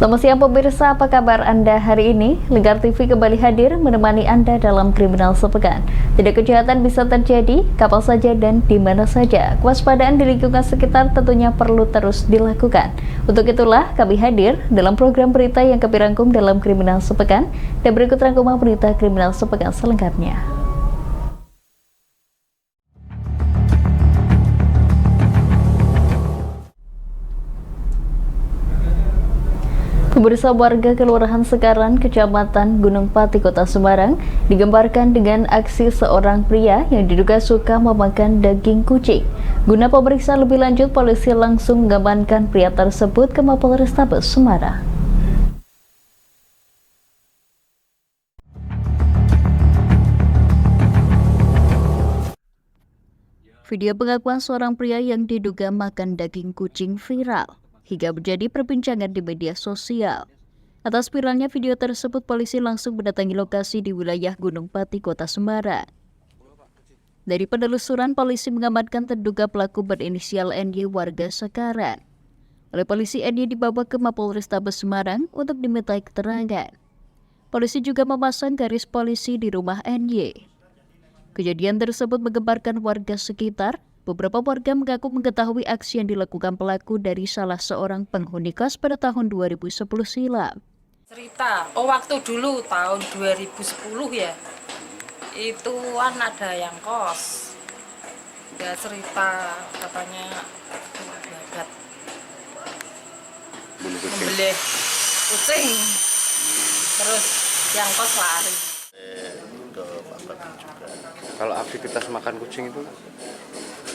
Selamat siang pemirsa, apa kabar Anda hari ini? Lingkar TV kembali hadir menemani Anda dalam Kriminal Sepekan. Tidak kejahatan bisa terjadi, kapan saja dan di mana saja. Kewaspadaan di lingkungan sekitar tentunya perlu terus dilakukan. Untuk itulah kami hadir dalam program berita yang kami rangkum dalam Kriminal Sepekan. Dan berikut rangkuman berita Kriminal Sepekan selengkapnya. Pemirsa, warga Kelurahan Sekaran, Kecamatan Gunung Pati, Kota Semarang digemparkan dengan aksi seorang pria yang diduga suka memakan daging kucing. Guna pemeriksaan lebih lanjut, polisi langsung mengamankan pria tersebut ke Mapolrestabes Semarang. Video pengakuan seorang pria yang diduga makan daging kucing viral hingga menjadi perbincangan di media sosial. Atas viralnya video tersebut, polisi langsung mendatangi lokasi di wilayah Gunung Pati, Kota Semarang. Dari penelusuran, polisi mengamankan terduga pelaku berinisial NY warga Sekaran. Oleh polisi, NY dibawa ke Mapolrestabes Semarang untuk dimintai keterangan. Polisi juga memasang garis polisi di rumah NY. Kejadian tersebut menggemparkan warga sekitar. Beberapa warga mengaku mengetahui aksi yang dilakukan pelaku dari salah seorang penghuni kos pada tahun 2010 silam. Cerita, waktu dulu tahun 2010 ya, itu kan ada yang kos. Ya cerita katanya babat membeli kucing, terus yang kos lari. Kalau aktivitas makan kucing itu?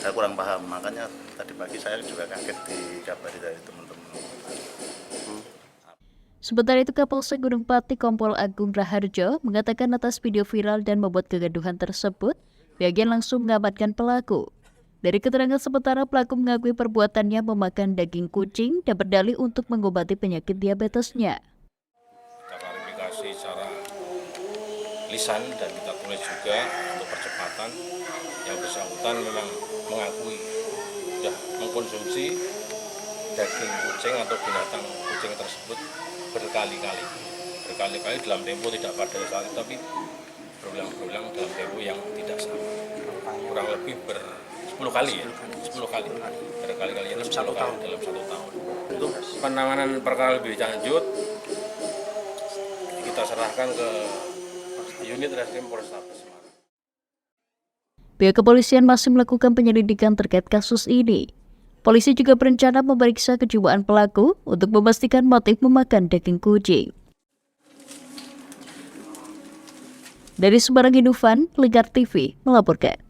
Saya kurang paham, makanya tadi pagi saya juga kaget dikabari dari teman-teman. Sementara itu, Kapolsek Gunung Pati Kompol Agung Raharjo mengatakan atas video viral dan membuat kegaduhan tersebut, pihaknya langsung mengamankan pelaku. Dari keterangan sementara, pelaku mengakui perbuatannya memakan daging kucing dan berdalih untuk mengobati penyakit diabetesnya. Kita klarifikasi secara lisan dan kita tulis juga untuk percepatan. Yang bersangkutan memang mengakui sudah mengkonsumsi daging kucing atau binatang kucing tersebut berkali-kali dalam tempo tidak pada saat itu, tapi berulang-ulang dalam tempo yang tidak sama, kurang lebih 10 kali berkali-kali dalam 10 kali dalam 1 tahun. Untuk penanganan perkara lebih lanjut kita serahkan ke unit Reskrim Polrestabes Semarang. Pihak kepolisian masih melakukan penyelidikan terkait kasus ini. Polisi juga berencana memeriksa kejiwaan pelaku untuk memastikan motif memakan daging kucing. Dari Semarang, Hinufan, Lingkar TV melaporkan.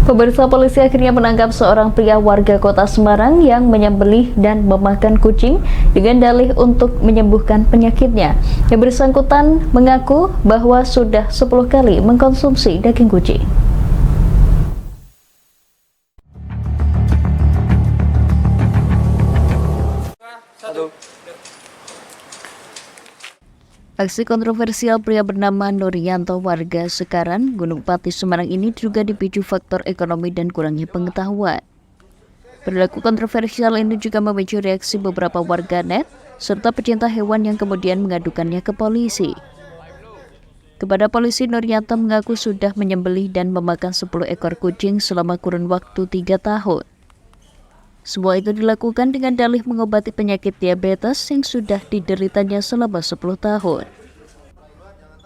Pemirsa, polisi akhirnya menangkap seorang pria warga Kota Semarang yang menyembelih dan memakan kucing dengan dalih untuk menyembuhkan penyakitnya. Yang bersangkutan mengaku bahwa sudah 10 kali mengkonsumsi daging kucing. Aksi kontroversial pria bernama Nurianto warga Sekaran, Gunung Pati, Semarang ini juga dipicu faktor ekonomi dan kurangnya pengetahuan. Perilaku kontroversial ini juga memicu reaksi beberapa warganet serta pecinta hewan yang kemudian mengadukannya ke polisi. Kepada polisi, Nurianto mengaku sudah menyembelih dan memakan 10 ekor kucing selama kurun waktu 3 tahun. Semua itu dilakukan dengan dalih mengobati penyakit diabetes yang sudah dideritanya selama 10 tahun.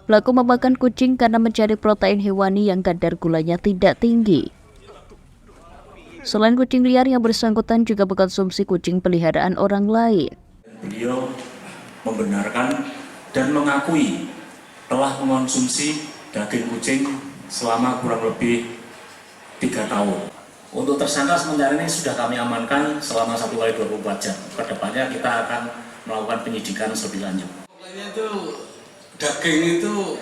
Pelaku memakan kucing karena mencari protein hewani yang kadar gulanya tidak tinggi. Selain kucing liar, yang bersangkutan juga mengkonsumsi kucing peliharaan orang lain. Beliau membenarkan dan mengakui telah mengonsumsi daging kucing selama kurang lebih 3 tahun. Untuk tersangka sementara ini sudah kami amankan selama 1 kali 24 jam. Kedepannya kita akan melakukan penyidikan lebih lanjut. Pokoknya itu daging itu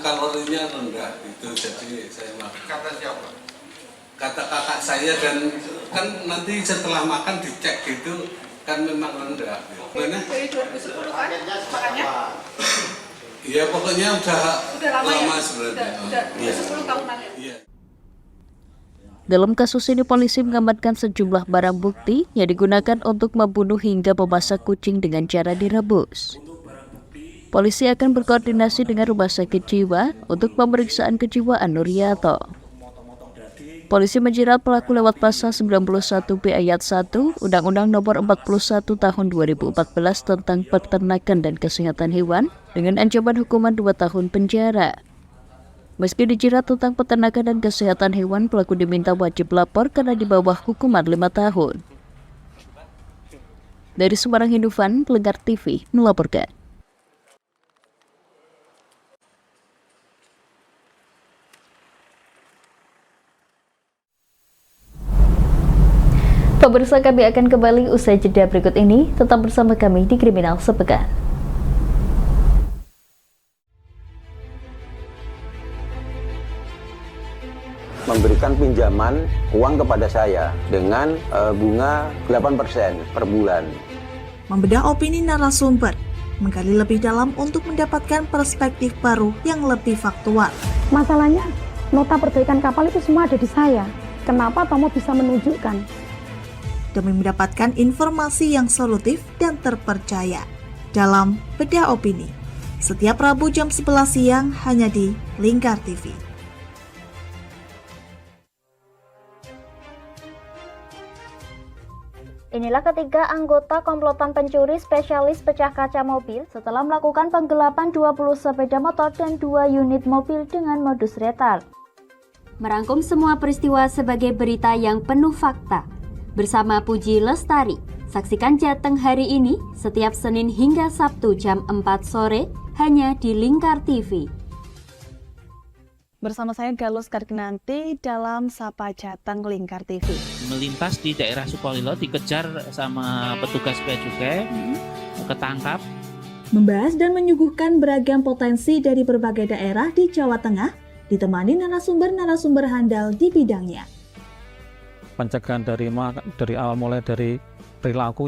kalorinya rendah itu, jadi saya makan. Kata siapa? Kata kakak saya, dan kan nanti setelah makan dicek gitu kan memang rendah. Mana? Dari 2010 kan makanya? Iya, pokoknya udah lama ya? sebenarnya. Udah 10 tahunan ya? Iya. Dalam kasus ini polisi mengamankan sejumlah barang bukti yang digunakan untuk membunuh hingga memasak kucing dengan cara direbus. Polisi akan berkoordinasi dengan Rumah Sakit Jiwa untuk pemeriksaan kejiwaan Nuriyato. Polisi menjerat pelaku lewat pasal 91B ayat 1 Undang-Undang Nomor 41 Tahun 2014 tentang Peternakan dan Kesehatan Hewan dengan ancaman hukuman 2 tahun penjara. Meski dijerat tentang peternakan dan kesehatan hewan, pelaku diminta wajib lapor karena di bawah hukuman 5 tahun. Dari Semarang, Hindufan, Lengkar TV melaporkan. Pemirsa, kami akan kembali usai jeda berikut ini. Tetap bersama kami di Kriminal Sepekan. Memberikan pinjaman uang kepada saya dengan bunga 8% per bulan. Membedah opini narasumber, menggali lebih dalam untuk mendapatkan perspektif baru yang lebih faktual. Masalahnya, nota perbaikan kapal itu semua ada di saya. Kenapa Tomo bisa menunjukkan? Demi mendapatkan informasi yang solutif dan terpercaya dalam Bedah Opini. Setiap Rabu jam 11 siang hanya di Lingkar TV. Inilah ketiga anggota komplotan pencuri spesialis pecah kaca mobil setelah melakukan penggelapan 20 sepeda motor dan 2 unit mobil dengan modus retal. Merangkum semua peristiwa sebagai berita yang penuh fakta. Bersama Puji Lestari, saksikan Jateng hari ini setiap Senin hingga Sabtu jam 4 sore hanya di Lingkar TV. Bersama saya Galus Karkinanti dalam Sapa Jateng Lingkar TV. Melintas di daerah Sukolilo dikejar sama petugas bea cukai, ketangkap. Membahas dan menyuguhkan beragam potensi dari berbagai daerah di Jawa Tengah, ditemani narasumber-narasumber handal di bidangnya. Pencegahan dari awal mulai dari perilaku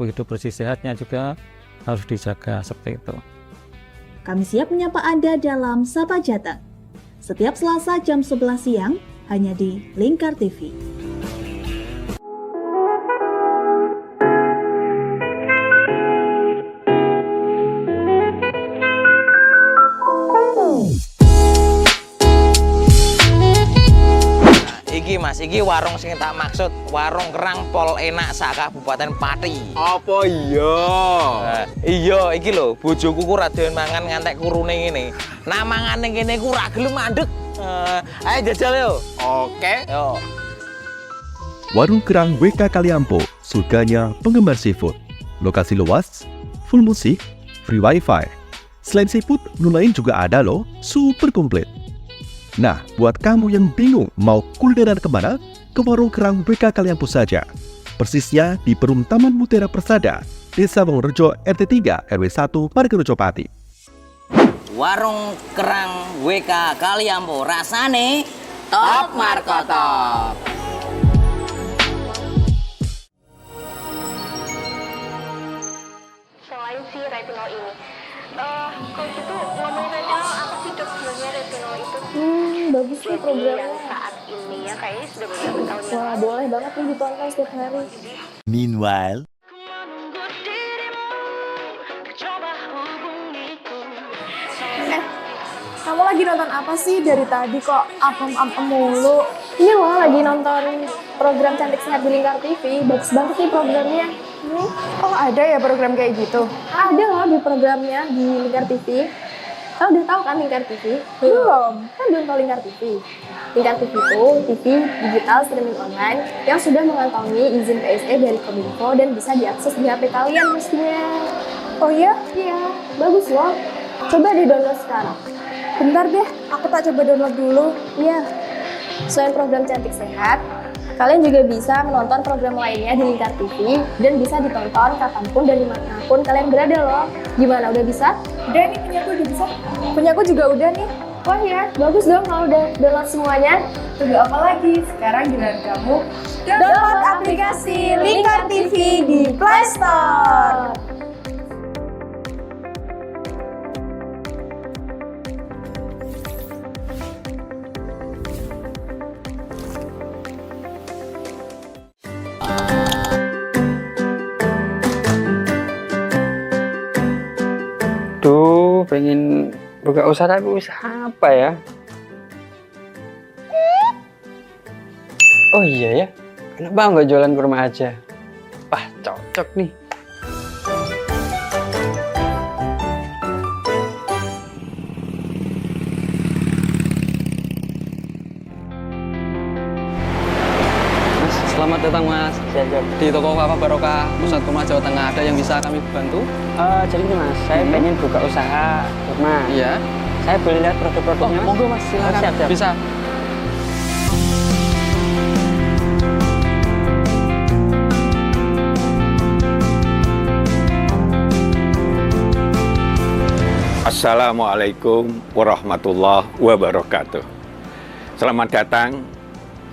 hidup bersih sehatnya juga harus dijaga seperti itu. Kami siap menyapa Anda dalam Sapa Jateng. Setiap Selasa jam 11 siang hanya di Lingkar TV. Iki Mas, iki warung sing tak maksud, warung kerang pol enak sak Kabupaten Pati. Apa iya? Iya, iki lho, bojoku ku ra doyan mangan ngantek kurune ngene. Nah mangane kene ku ra gelem mandeg. Ayo jajal yo. Oke. Yo. Warung Kerang WK Kaliampo, surganya penggemar seafood. Lokasi luas, full musik, free wifi. Selain seafood, menu lain juga ada loh, super komplit. Nah, buat kamu yang bingung mau kulineran kemana, ke Warung Kerang WK Kaliampo saja. Persisnya di Perum Taman Mutiara Persada, Desa Wongorejo RT 3 RW 1 Margorejo Pati. Warung Kerang WK Kaliampo, rasane top markotop. Selain si retinol ini, kalau gitu ngomongin retinol, apa sih dok sebenarnya retinol itu? Bagus nih programnya. Yang saat ini ya kayaknya sudah beberapa tahun yang Wah, lalu. boleh banget nih ditonton setiap hari. Meanwhile, Kamu lagi nonton apa sih dari tadi kok apem-apem mulu? Ini loh lagi nonton program Cantik Sehat di Lingkar TV. Bagus banget nih programnya. Oh ada ya program kayak gitu? Ada loh di programnya di Lingkar TV. Kamu udah tahu kan Lingkar TV? Belum. Kan belum tahu Lingkar TV. Lingkar TV itu TV digital streaming online yang sudah mengantongi izin PSE dari Kominfo dan bisa diakses di HP kalian mestinya. Oh iya? Iya, bagus loh. Coba di-download sekarang. Bentar deh, aku tak coba download dulu. Iya. Selain program Cantik Sehat, kalian juga bisa menonton program lainnya di Lingkar TV dan bisa ditonton kapanpun dan dimanapun kalian berada loh. Gimana, udah bisa? Udah nih, punyaku udah bisa. Punyaku juga udah nih. Wah ya, bagus dong kalau udah download semuanya. Tunggu apa lagi? Sekarang giliran kamu download aplikasi Lingkar TV di Play Store. Aku pengen buka usaha, tapi usaha apa ya? Oh iya ya, kenapa nggak jualan kurma aja? Wah, cocok nih. Selamat datang Mas di toko Kafah Barokah Pusat Kurma Jawa Tengah. Ada yang bisa kami bantu? Jadi nih Mas, saya pengen buka usaha kurma. Iya. Saya boleh lihat produk-produknya? Monggo Mas, silakan. Siap. Bisa. Assalamualaikum warahmatullahi wabarakatuh. Selamat datang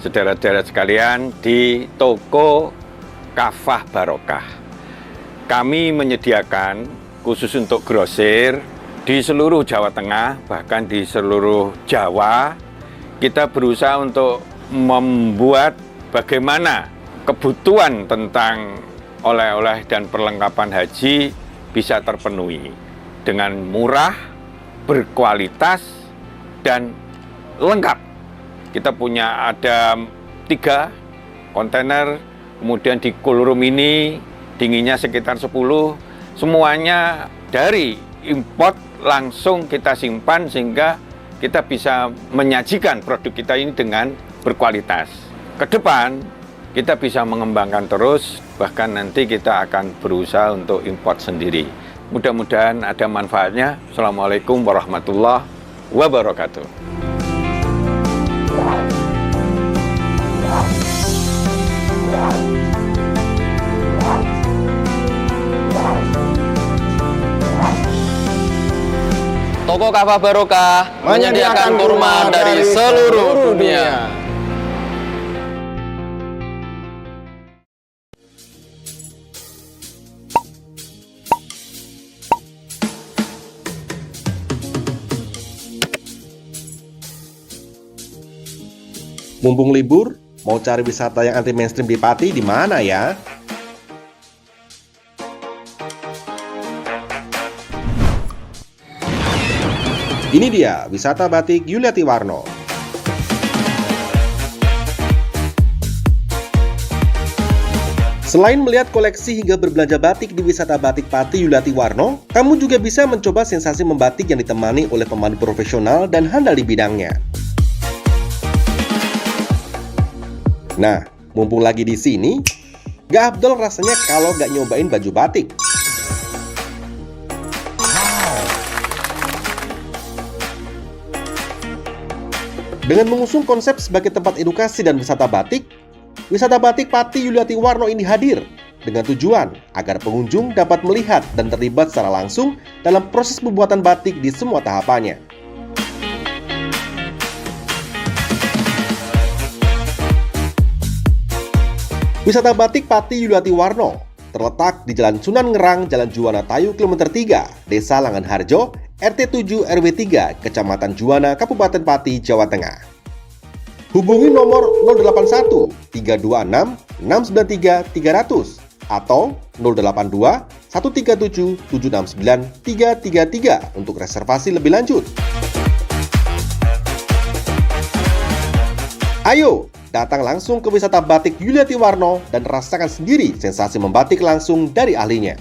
saudara-saudara sekalian di toko Kafah Barokah. Kami menyediakan khusus untuk grosir di seluruh Jawa Tengah, bahkan di seluruh Jawa. Kita berusaha untuk membuat bagaimana kebutuhan tentang oleh-oleh dan perlengkapan haji bisa terpenuhi dengan murah, berkualitas, dan lengkap. Kita punya ada 3 kontainer, kemudian di cool room ini dinginnya sekitar 10, semuanya dari import langsung kita simpan sehingga kita bisa menyajikan produk kita ini dengan berkualitas. Ke depan kita bisa mengembangkan terus, bahkan nanti kita akan berusaha untuk import sendiri. Mudah-mudahan ada manfaatnya. Assalamualaikum warahmatullahi wabarakatuh. Toko Kafah Barokah menyediakan kurma dari seluruh dunia. Mumpung libur, mau cari wisata yang anti mainstream di Pati di mana ya? Ini dia, wisata batik Yuliati Warno. Selain melihat koleksi hingga berbelanja batik di wisata batik Pati Yuliati Warno, kamu juga bisa mencoba sensasi membatik yang ditemani oleh pemandu profesional dan handal di bidangnya. Nah, mumpung lagi di sini, gak afdol rasanya kalau gak nyobain baju batik. Dengan mengusung konsep sebagai tempat edukasi dan wisata batik Pati Yuliati Warno ini hadir dengan tujuan agar pengunjung dapat melihat dan terlibat secara langsung dalam proses pembuatan batik di semua tahapannya. Wisata batik Pati Yuliati Warno terletak di Jalan Sunan Ngerang, Jalan Juwana Tayu, Kilometer 3, Desa Langanharjo, RT 7 RW 3, Kecamatan Juwana, Kabupaten Pati, Jawa Tengah. Hubungi nomor 081 326 693 300 atau 082 137 769 333 untuk reservasi lebih lanjut. Ayo, datang langsung ke wisata batik Yuliati Warno dan rasakan sendiri sensasi membatik langsung dari ahlinya.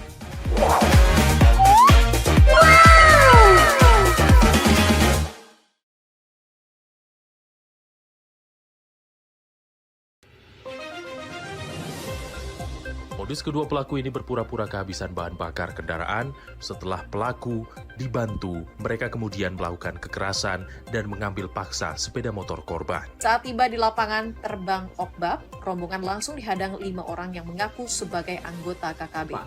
Modus kedua pelaku ini berpura-pura kehabisan bahan bakar kendaraan. Setelah pelaku dibantu, mereka kemudian melakukan kekerasan dan mengambil paksa sepeda motor korban. Saat tiba di lapangan terbang Okbab, rombongan langsung dihadang 5 orang yang mengaku sebagai anggota KKB.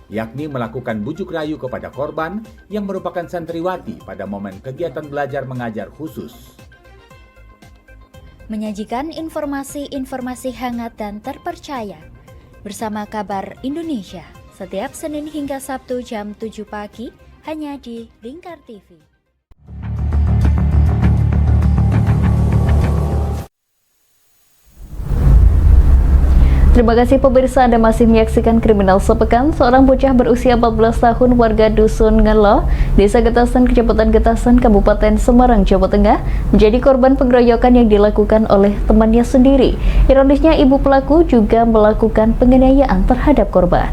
Yakni melakukan bujuk rayu kepada korban yang merupakan santriwati pada momen kegiatan belajar mengajar khusus. Menyajikan informasi-informasi hangat dan terpercaya bersama Kabar Indonesia setiap Senin hingga Sabtu jam 7 pagi hanya di Lingkar TV. Terima kasih pemirsa, Anda masih menyaksikan Kriminal Sepekan. Seorang bocah berusia 14 tahun warga Dusun Ngelo, Desa Getasan, Kecamatan Getasan, Kabupaten Semarang, Jawa Tengah, menjadi korban pengeroyokan yang dilakukan oleh temannya sendiri. Ironisnya, ibu pelaku juga melakukan penganiayaan terhadap korban.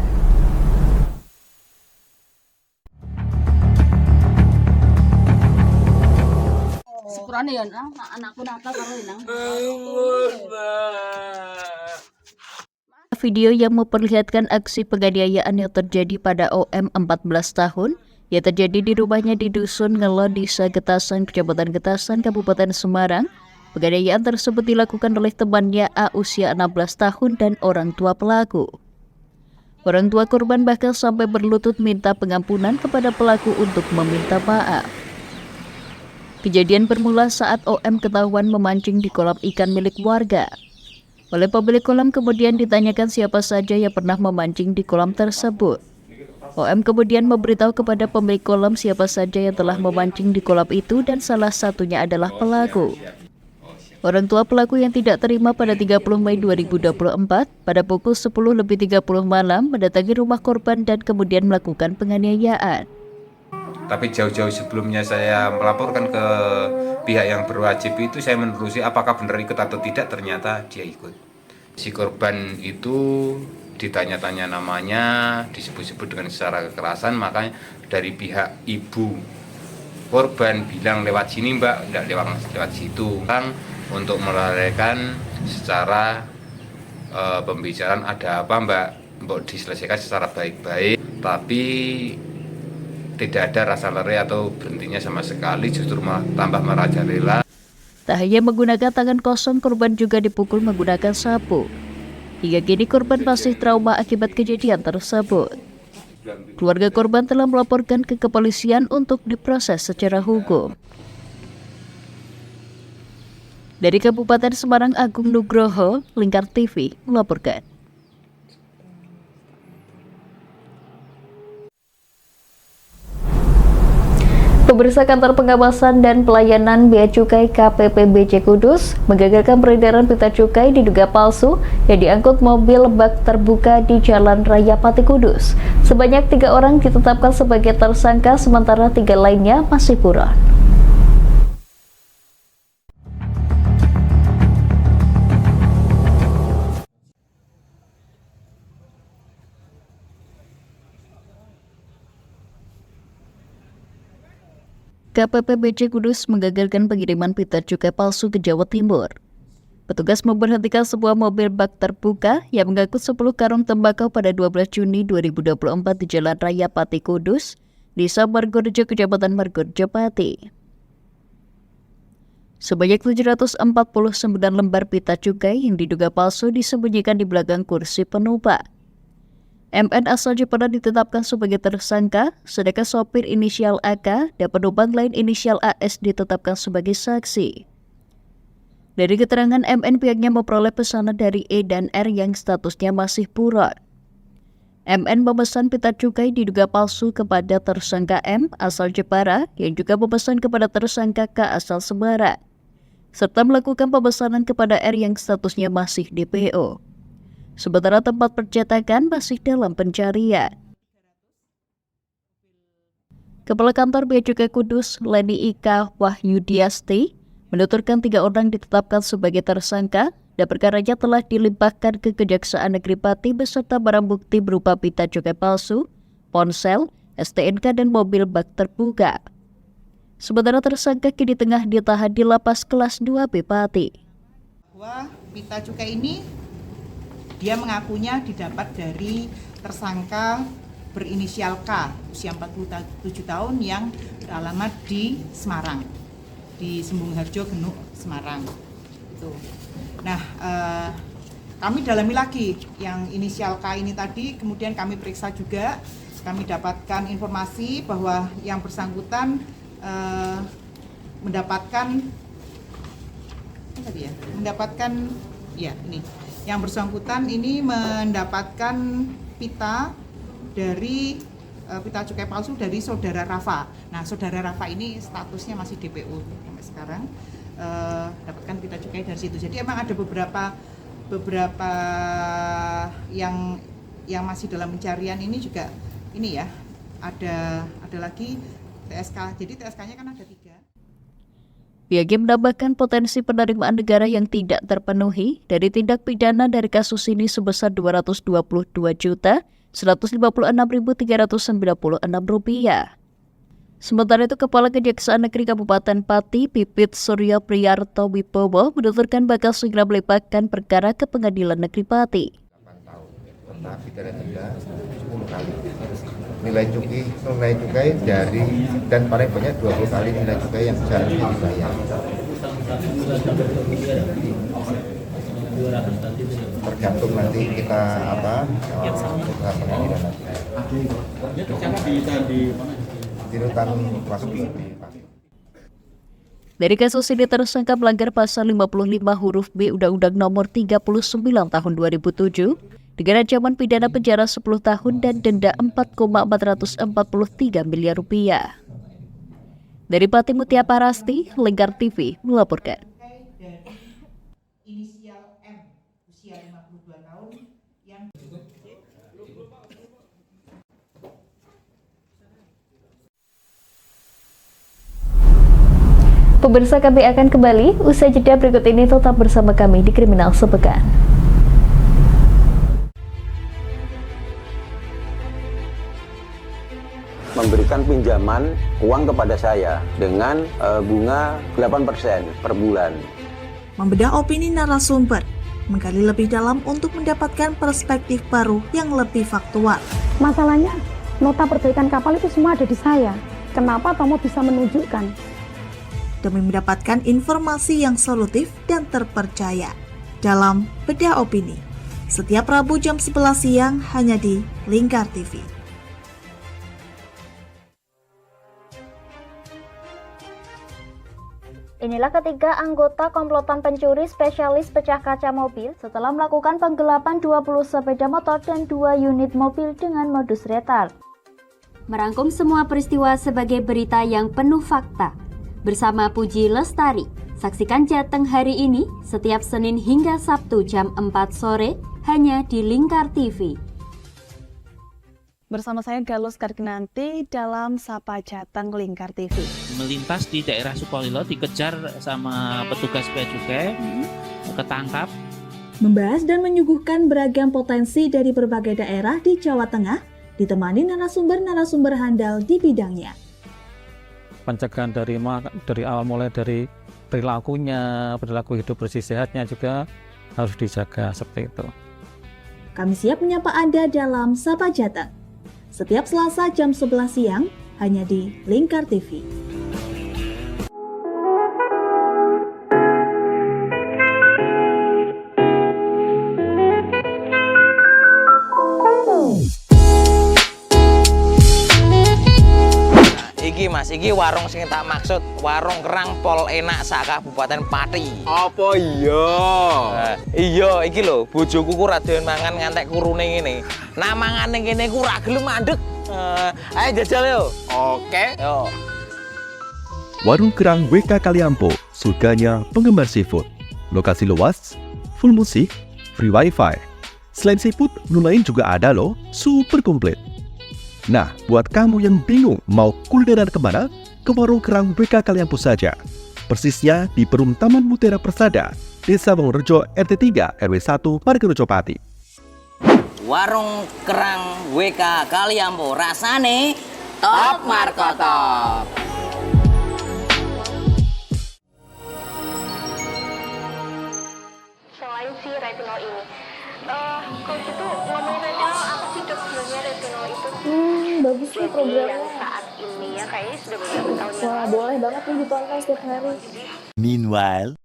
Video yang memperlihatkan aksi penganiayaan yang terjadi pada OM 14 tahun yang terjadi di rumahnya di Dusun Ngelo, Desa Getasan, Kecamatan Getasan, Kabupaten Semarang. Penganiayaan tersebut dilakukan oleh temannya A usia 16 tahun dan orang tua pelaku. Orang tua korban bahkan sampai berlutut minta pengampunan kepada pelaku untuk meminta maaf. Kejadian bermula saat OM ketahuan memancing di kolam ikan milik warga. Oleh pemilik kolam kemudian ditanyakan siapa saja yang pernah memancing di kolam tersebut. OM kemudian memberitahu kepada pemilik kolam siapa saja yang telah memancing di kolam itu dan salah satunya adalah pelaku. Orang tua pelaku yang tidak terima pada 30 Mei 2024 pada pukul 10.30 malam mendatangi rumah korban dan kemudian melakukan penganiayaan. Tapi jauh-jauh sebelumnya saya melaporkan ke pihak yang berwajib itu, saya menelusuri apakah benar ikut atau tidak, ternyata dia ikut. Si korban itu ditanya-tanya namanya, disebut-sebut dengan secara kekerasan, makanya dari pihak ibu korban bilang lewat sini mbak, tidak lewat situ. Untuk melalaikan secara pembicaraan ada apa mbak, diselesaikan secara baik-baik, tapi tidak ada rasa lari atau berhentinya sama sekali, justru malah tambah merajalela. Tak hanya menggunakan tangan kosong, korban juga dipukul menggunakan sapu. Hingga kini korban masih trauma akibat kejadian tersebut. Keluarga korban telah melaporkan ke kepolisian untuk diproses secara hukum. Dari Kabupaten Semarang, Agung Nugroho, Lingkar TV melaporkan. Pemirsa, Kantor Pengawasan dan Pelayanan Bea Cukai KPPBC Kudus menggagalkan peredaran pita cukai diduga palsu yang diangkut mobil bak terbuka di Jalan Raya Pati Kudus. Sebanyak 3 orang ditetapkan sebagai tersangka, sementara 3 lainnya masih buron. KPPBC Kudus menggagalkan pengiriman pita cukai palsu ke Jawa Timur. Petugas memberhentikan sebuah mobil bak terbuka yang mengangkut 10 karung tembakau pada 12 Juni 2024 di Jalan Raya Pati Kudus, Desa Margorejo, Kecamatan Margorejo Pati. Sebanyak 749 lembar pita cukai yang diduga palsu disembunyikan di belakang kursi penumpang. MN asal Jepara ditetapkan sebagai tersangka, sedangkan sopir inisial AK dan penumpang lain inisial AS ditetapkan sebagai saksi. Dari keterangan MN, pihaknya memperoleh pesanan dari E dan R yang statusnya masih buron. MN memesan pita cukai diduga palsu kepada tersangka M asal Jepara yang juga memesan kepada tersangka K asal Semarang, serta melakukan pemesanan kepada R yang statusnya masih DPO. Sementara tempat percetakan masih dalam pencarian. Kepala Kantor Bea Cukai Kudus, Leni Ika Wahyudiasti, menuturkan 3 orang ditetapkan sebagai tersangka dan perkaranya telah dilimpahkan ke Kejaksaan Negeri Pati beserta barang bukti berupa pita cukai palsu, ponsel, STNK, dan mobil bak terbuka. Sementara tersangka kini tengah ditahan di Lapas Kelas 2B Pati. Bahwa pita cukai ini dia mengakunya didapat dari tersangka berinisial K, usia 47 tahun yang beralamat di Semarang, di Sembung Harjo, Genuk, Semarang. Itu. Nah, kami dalami lagi yang inisial K ini tadi, kemudian kami periksa juga, kami dapatkan informasi bahwa yang bersangkutan mendapatkan yang bersangkutan ini mendapatkan pita dari pita cukai palsu dari saudara Rafa. Nah, saudara Rafa ini statusnya masih DPO sampai sekarang, dapatkan pita cukai dari situ. Jadi emang ada beberapa beberapa yang masih dalam pencarian ini juga ini ya, ada lagi TSK. Jadi TSK-nya kan ada 3. Pihaknya menambahkan potensi penerimaan negara yang tidak terpenuhi dari tindak pidana dari kasus ini sebesar Rp222.156.396. Sementara itu, Kepala Kejaksaan Negeri Kabupaten Pati, Pipit Surya Priyarto Wibowo, menuturkan bakal segera melimpahkan perkara ke Pengadilan Negeri Pati. Tapi denda 10 kali nilai cukai dari, dan paling banyak 20 kali nilai cukai yang seharusnya dibayar. Tergantung nanti kita putra pengadilan nanti. Di rutan Waspi. Dari kasus ini tersangka melanggar pasal 55 huruf B Undang-Undang Nomor 39 Tahun 2007 dengan ancaman pidana penjara 10 tahun dan denda 4,443 miliar rupiah. Dari Pati Mutia Parasti, Lingkar TV melaporkan. Inisial M, usia 52 tahun, yang Pemirsa, kami akan kembali usai jeda berikut ini. Tetap bersama kami di Kriminal Sepekan. Memberikan pinjaman uang kepada saya dengan bunga 8% per bulan. Membedah opini narasumber, menggali lebih dalam untuk mendapatkan perspektif baru yang lebih faktual. Masalahnya, nota perbaikan kapal itu semua ada di saya. Kenapa Tomo bisa menunjukkan? Demi mendapatkan informasi yang solutif dan terpercaya dalam Bedah Opini. Setiap Rabu jam 11 siang hanya di Lingkar TV. Inilah ketiga anggota komplotan pencuri spesialis pecah kaca mobil setelah melakukan penggelapan 20 sepeda motor dan 2 unit mobil dengan modus retard. Merangkum semua peristiwa sebagai berita yang penuh fakta. Bersama Puji Lestari, saksikan Jateng hari ini setiap Senin hingga Sabtu jam 4 sore hanya di Lingkar TV. Bersama saya Galus Karginanti dalam Sapa Jateng Lingkar TV. Melintas di daerah Sukolilo dikejar sama petugas bea cukai, ketangkap. Membahas dan menyuguhkan beragam potensi dari berbagai daerah di Jawa Tengah, ditemani narasumber-narasumber handal di bidangnya. Pencegahan dari awal mulai dari perilakunya, perilaku hidup bersih sehatnya juga harus dijaga seperti itu. Kami siap menyapa Anda dalam Sapa Jateng. Setiap Selasa jam 11 siang hanya di Lingkar TV. Iki warung sing tak maksud, warung kerang pol enak sak Kabupaten Pati. Apa iya? Iya, iki lho, bojoku ku raden mangan ngantek kurune ngene. Nah mangane kene ku ra gelem mandeg. Ayo jajal yo. Oke. Yo. Warung Kerang WK Kaliampo, surganya penggemar seafood. Lokasi luas, full musik, free wifi. Selain seafood, menu lain juga ada loh, super komplit. Nah, buat kamu yang bingung mau kulineran kemana, ke Warung Kerang WK Kaliampo saja. Persisnya di Perum Taman Mutiara Persada, Desa Wongorejo RT 3 RW 1 Margorejo Pati. Warung Kerang WK Kaliampo, rasane top markotop. Selain si retinol ini, kalau gitu ngomongin retinol, apa sih dok sebenarnya retinol itu? Bagus sih programnya. Yang saat ini ya kayaknya sudah beberapa tahun. Wah, boleh banget nih ditonton setiap hari. Meanwhile,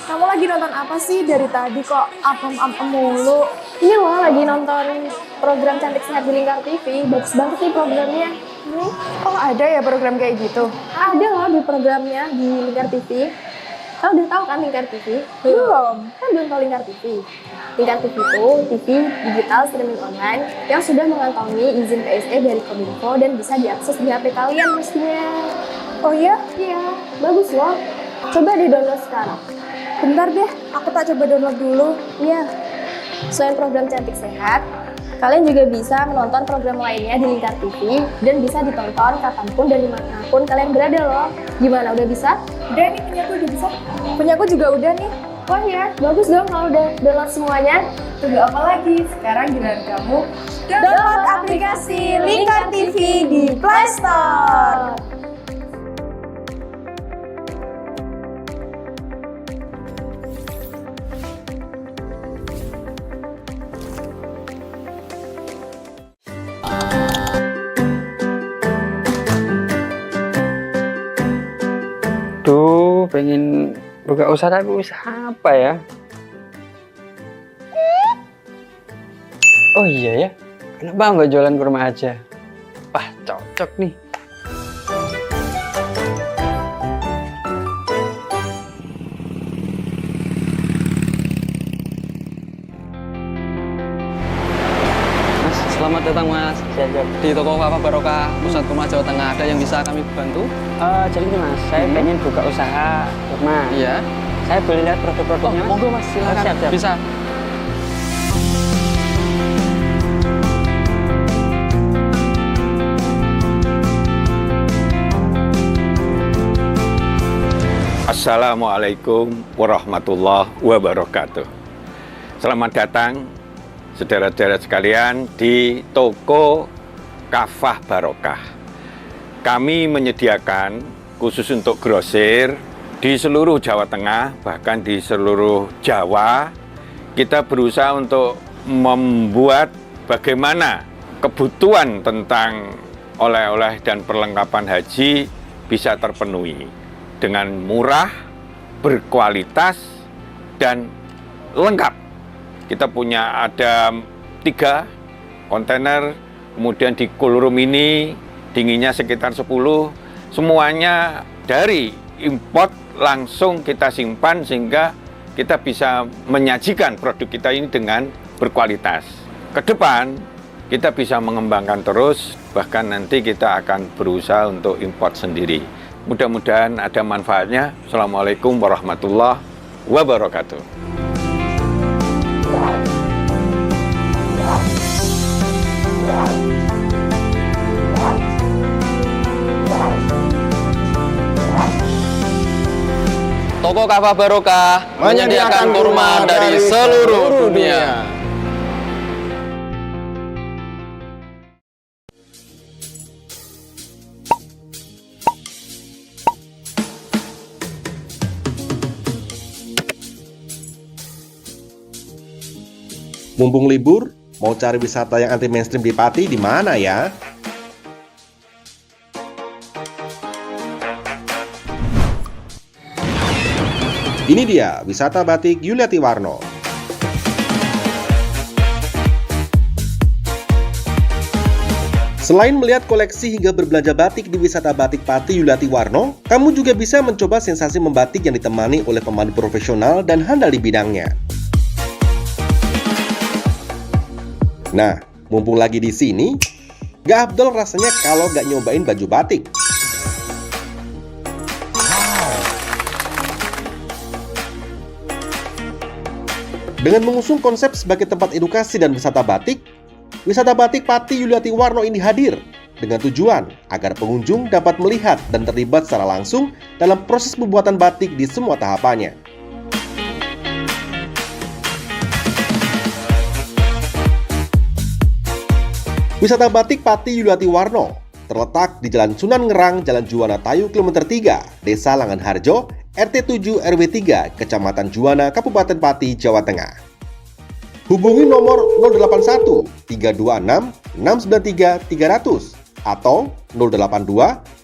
Kamu lagi nonton apa sih dari tadi kok apem-apem mulu? Ini loh lagi nonton program Cantik Sehat di Lingkar TV. Bagus banget nih programnya. Oh ada ya program kayak gitu? Ada loh di programnya di Lingkar TV. Kamu udah tahu kan Lingkar TV? Belum. Kan belum tahu Lingkar TV. Lingkar TV itu TV digital streaming online yang sudah mengantongi izin PSE dari Kominfo dan bisa diakses di HP kalian mestinya. Oh iya? Iya, bagus loh. Coba di download sekarang. Bentar deh, aku tak coba download dulu. Iya. Selain program Cantik Sehat, kalian juga bisa menonton program lainnya di Lingkar TV dan bisa ditonton kapanpun dan dimanapun kalian berada loh. Gimana, udah bisa? Udah nih, punyaku udah bisa. Punyaku juga udah nih. Wah ya, bagus dong kalau udah download semuanya. Tunggu apa lagi? Sekarang giliran kamu download aplikasi Lingkar TV di Play Store. Duh, pengen buka usaha tapi usaha apa ya? Oh iya ya, kenapa nggak jualan kurma aja? Wah, cocok nih. Mas, selamat datang Mas. Di toko Kafa Barokah, Pusat Kurma Jawa Tengah, ada yang bisa kami bantu? Jadi ini Mas, saya pengen buka usaha kurma. Iya. Saya boleh lihat produk-produknya Mas? Monggo Mas, silakan. Siap. Bisa. Assalamualaikum warahmatullahi wabarakatuh. Selamat datang saudara-saudara sekalian di toko Kafah Barokah. Kami menyediakan khusus untuk grosir di seluruh Jawa Tengah, bahkan di seluruh Jawa. Kita berusaha untuk membuat bagaimana kebutuhan tentang oleh-oleh dan perlengkapan haji bisa terpenuhi dengan murah, berkualitas, dan lengkap. Kita punya ada 3 kontainer, kemudian di cool room ini dinginnya sekitar 10, semuanya dari import langsung kita simpan sehingga kita bisa menyajikan produk kita ini dengan berkualitas. Ke depan kita bisa mengembangkan terus, bahkan nanti kita akan berusaha untuk import sendiri. Mudah-mudahan ada manfaatnya. Assalamualaikum warahmatullahi wabarakatuh. Toko Kafa Barokah menyediakan kurma dari seluruh dunia. Mumpung libur, mau cari wisata yang anti mainstream di Pati di mana ya? Ini dia, wisata batik Yuliati Warno. Selain melihat koleksi hingga berbelanja batik di wisata batik Pati Yuliati Warno, kamu juga bisa mencoba sensasi membatik yang ditemani oleh pemandu profesional dan handal di bidangnya. Nah, mumpung lagi di sini, gak afdol rasanya kalau gak nyobain baju batik. Dengan mengusung konsep sebagai tempat edukasi dan wisata batik Pati Yuliati Warno ini hadir dengan tujuan agar pengunjung dapat melihat dan terlibat secara langsung dalam proses pembuatan batik di semua tahapannya. Wisata batik Pati Yuliati Warno terletak di Jalan Sunan Ngerang, Jalan Juwana Tayu, Kilometer 3, Desa Langan Harjo, RT 7 RW 3, Kecamatan Juwana, Kabupaten Pati, Jawa Tengah. Hubungi nomor 081 326 693 300 atau 082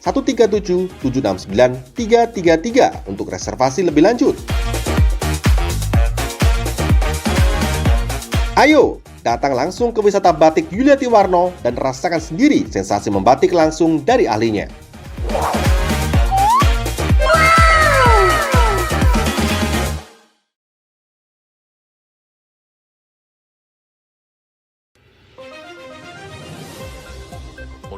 137 769 333 untuk reservasi lebih lanjut. Ayo, datang langsung ke wisata batik Yuliati Warno dan rasakan sendiri sensasi membatik langsung dari ahlinya.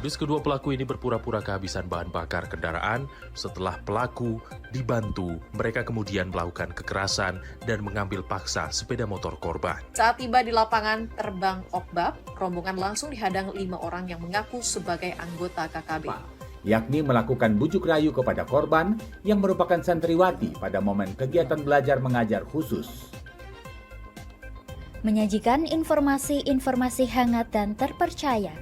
Modus kedua pelaku ini berpura-pura kehabisan bahan bakar kendaraan. Setelah pelaku dibantu, mereka kemudian melakukan kekerasan dan mengambil paksa sepeda motor korban. Saat tiba di lapangan terbang Okbab, rombongan langsung dihadang 5 orang yang mengaku sebagai anggota KKB. Yakni melakukan bujuk rayu kepada korban yang merupakan santriwati pada momen kegiatan belajar mengajar khusus. Menyajikan informasi-informasi hangat dan terpercaya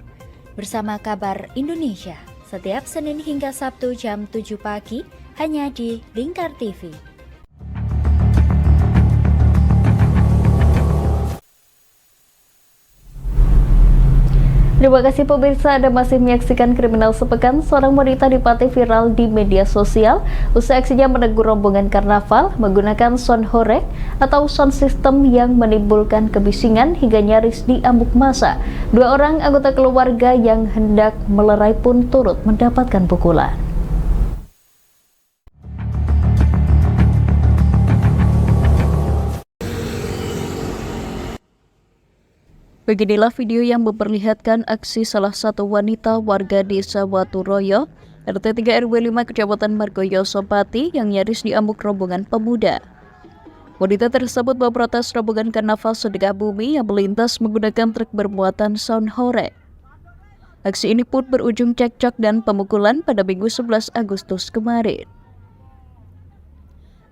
bersama Kabar Indonesia setiap Senin hingga Sabtu jam 7 pagi hanya di Lingkar TV. Terima kasih pemirsa, Anda masih menyaksikan Kriminal Sepekan. Seorang wanita di Pati viral di media sosial usai aksinya menegur rombongan karnaval menggunakan sound horeg atau sound system yang menimbulkan kebisingan hingga nyaris diamuk massa. 2 orang anggota keluarga yang hendak melerai pun turut mendapatkan pukulan. Beginilah video yang memperlihatkan aksi salah satu wanita warga desa Waturoyo, RT 3 RW 5 Kecamatan Margoyoso Pati yang nyaris diamuk rombongan pemuda. Wanita tersebut memprotes rombongan karnaval sedekah bumi yang melintas menggunakan truk bermuatan sound horeg. Aksi ini pun berujung cekcok dan pemukulan pada Minggu 11 Agustus kemarin.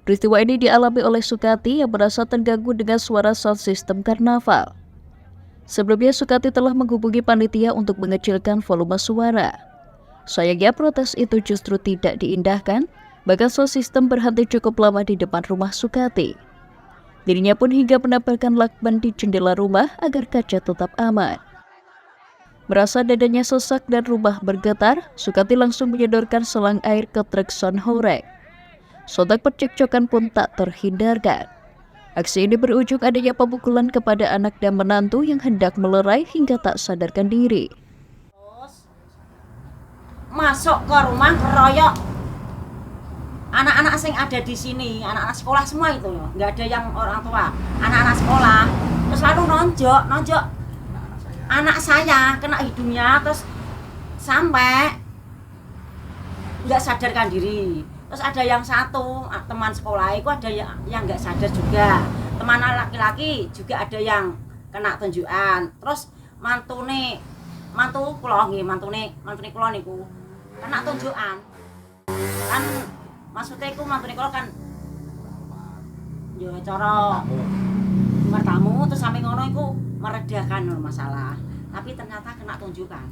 Peristiwa ini dialami oleh Sukati yang merasa terganggu dengan suara sound system karnaval. Sebelumnya Sukati telah menghubungi panitia untuk mengecilkan volume suara. Sayangnya protes itu justru tidak diindahkan, bahkan sound system berhenti cukup lama di depan rumah Sukati. Dirinya pun hingga menempelkan lakban di jendela rumah agar kaca tetap aman. Merasa dadanya sesak dan rumah bergetar, Sukati langsung menyodorkan selang air ke truk sound horeg. Sontak percekcokan pun tak terhindarkan. Aksi ini berujung adanya pemukulan kepada anak dan menantu yang hendak melerai hingga tak sadarkan diri. Masuk ke rumah keroyok anak-anak yang ada di sini, anak-anak sekolah semua itu loh, nggak ada yang orang tua, anak-anak sekolah. Terus lalu nonjok anak saya kena hidungnya, terus sampai nggak sadarkan diri. Terus ada yang satu teman sekolah itu ada yang nggak sadar juga, teman laki-laki juga ada yang kena tunjukan. Terus mantu kula niku kena tunjukan. Kan maksudnya iku mantu kula kan yo cara bertamu terus sampe ngono iku meredakan masalah, tapi ternyata kena tunjukan.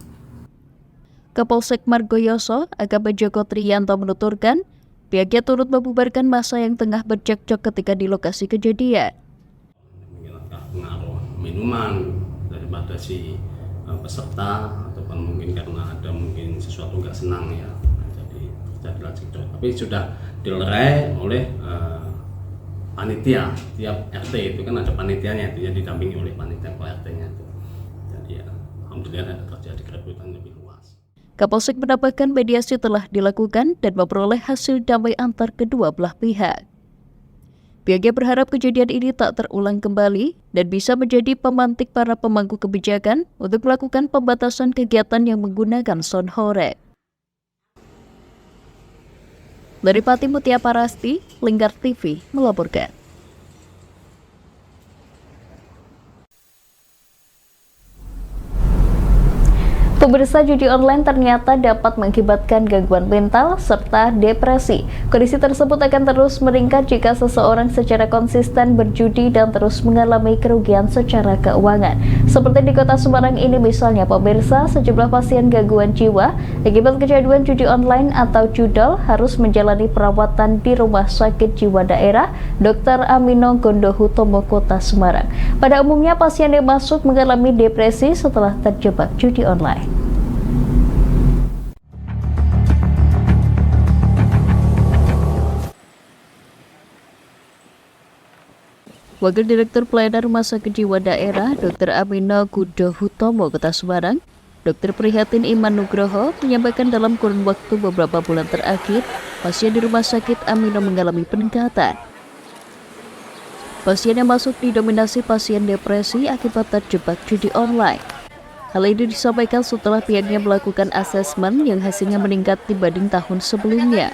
Kapolsek Margoyoso, AKP Joko Triyanto menuturkan, pihaknya turut membubarkan massa yang tengah bercekcok ketika di lokasi kejadian. Pengaruh minuman daripada si peserta ataupun mungkin karena ada mungkin sesuatu nggak senang ya, jadi terjadilah cekcok. Tapi sudah dilerai oleh panitia tiap RT itu kan ada panitianya, itu yang didampingi oleh panitia RT-nya itu. Jadi ya, alhamdulillah ada terjadi keributan lebih luas. Kapolsek menambahkan mediasi telah dilakukan dan memperoleh hasil damai antar kedua belah pihak. Pihaknya berharap kejadian ini tak terulang kembali dan bisa menjadi pemantik para pemangku kebijakan untuk melakukan pembatasan kegiatan yang menggunakan sound horeg. Dari Pati Mutia Parasti, Lingkar TV melaporkan. Pemirsa, judi online ternyata dapat mengakibatkan gangguan mental serta depresi. Kondisi tersebut akan terus meningkat jika seseorang secara konsisten berjudi dan terus mengalami kerugian secara keuangan. Seperti di Kota Semarang ini misalnya, pemirsa, sejumlah pasien gangguan jiwa akibat kecanduan judi online atau judol harus menjalani perawatan di Rumah Sakit Jiwa Daerah Dr. Amino Gondohutomo Kota Semarang. Pada umumnya pasien yang masuk mengalami depresi setelah terjebak judi online. Wakil Direktur Pelayanan Rumah Sakit Jiwa Daerah Dr. Amino Gondohutomo Kota Semarang, Dr. Prihatin Iman Nugroho menyampaikan dalam kurun waktu beberapa bulan terakhir, pasien di Rumah Sakit Amino mengalami peningkatan. Pasien yang masuk didominasi pasien depresi akibat terjebak judi online. Hal ini disampaikan setelah pihaknya melakukan asesmen yang hasilnya meningkat dibanding tahun sebelumnya.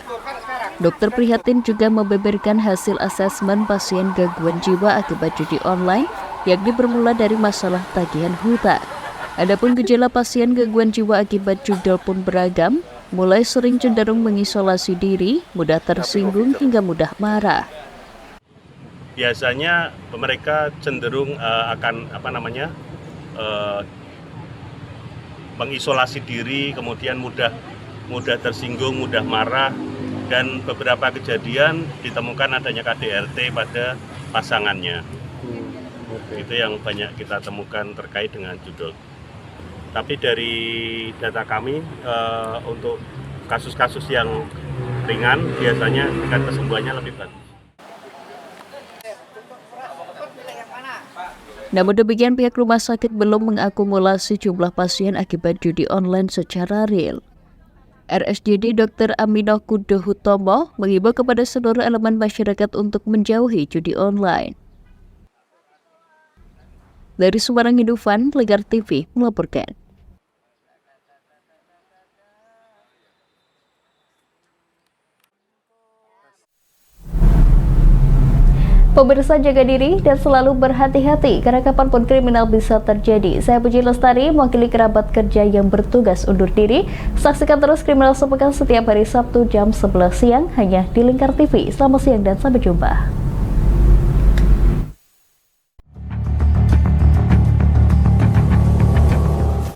Dokter prihatin juga membeberkan hasil asesmen pasien gangguan jiwa akibat judi online, yakni bermula dari masalah tagihan hutang. Adapun gejala pasien gangguan jiwa akibat judi pun beragam, mulai sering cenderung mengisolasi diri, mudah tersinggung hingga mudah marah. Biasanya mereka cenderung akan mengisolasi diri, kemudian mudah tersinggung, mudah marah, dan beberapa kejadian ditemukan adanya KDRT pada pasangannya. Itu yang banyak kita temukan terkait dengan judul. Tapi dari data kami untuk kasus-kasus yang ringan biasanya tingkat kesembuhannya lebih bagus. Namun demikian, pihak rumah sakit belum mengakumulasi jumlah pasien akibat judi online secara real. RSJD Dr. Aminah Kudo Hutomo mengimbau kepada seluruh elemen masyarakat untuk menjauhi judi online. Dari Semarang, Indofan, Lingkar TV melaporkan. Pemirsa, jaga diri dan selalu berhati-hati karena kapanpun kriminal bisa terjadi. Saya Puji Lestari, mewakili kerabat kerja yang bertugas undur diri. Saksikan terus Kriminal Sepekan setiap hari Sabtu jam 11 siang hanya di Lingkar TV. Selamat siang dan sampai jumpa.